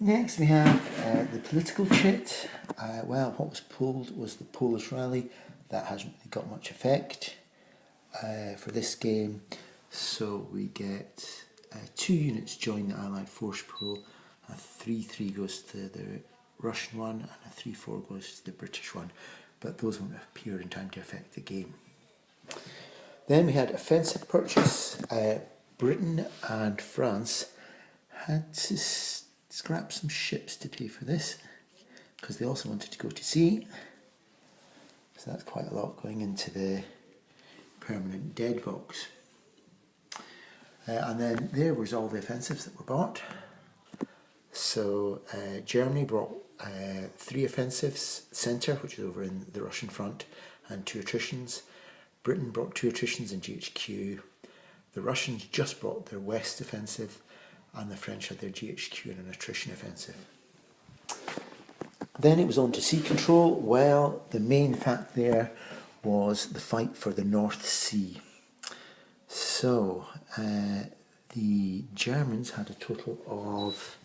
Next we have the political chit. Well, what was pulled was the Polish rally. That hasn't really got much effect for this game. So we get 2 units join the Allied force pool, a 3-3 goes to the Russian one, and a 3-4 goes to the British one. But those won't appear in time to affect the game. Then we had offensive purchase. Britain and France had to scrap some ships to pay for this, because they also wanted to go to sea. So that's quite a lot going into the permanent dead box. And then there was all the offensives that were bought. So Germany brought 3 offensives, centre, which is over in the Russian front, and 2 attritions. Britain brought 2 attritions in GHQ. The Russians just brought their west offensive, and the French had their GHQ and an attrition offensive. Then it was on to sea control. Well, the main fact there was the fight for the North Sea. So the Germans had a total of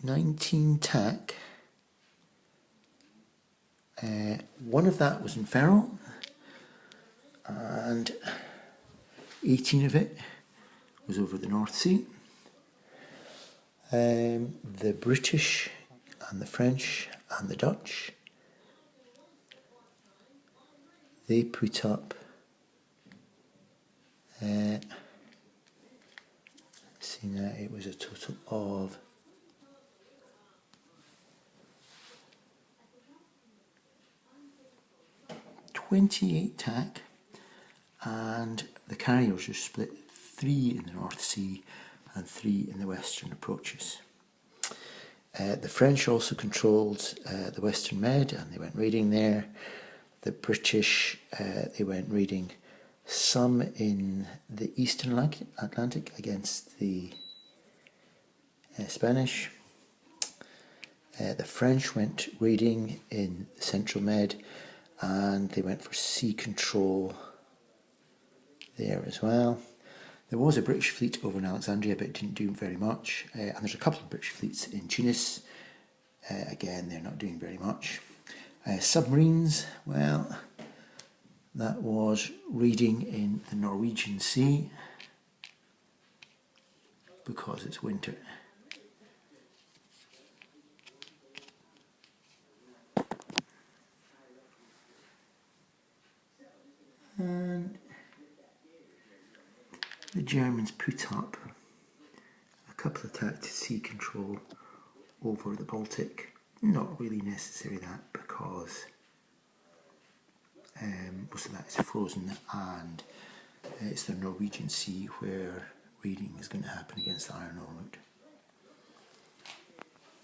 19 tack. One of that was in Ferrol, and 18 of it was over the North Sea. The British and the French and the Dutch, they put up see now, it was a total of 28 tack, and the carriers were split 3 in the North Sea and 3 in the western approaches. The French also controlled the Western Med, and they went raiding there. The British, they went raiding some in the Eastern Atlantic against the Spanish. The French went raiding in the Central Med, and they went for sea control there as well. There was a British fleet over in Alexandria, but it didn't do very much. And there's a couple of British fleets in Tunis. Again, they're not doing very much. Submarines, well, that was raiding in the Norwegian Sea because it's winter. And the Germans put up a couple of attacks to sea control over the Baltic. Not really necessary that, because most of that is frozen, and it's the Norwegian Sea where raiding is going to happen against the Iron Ore route.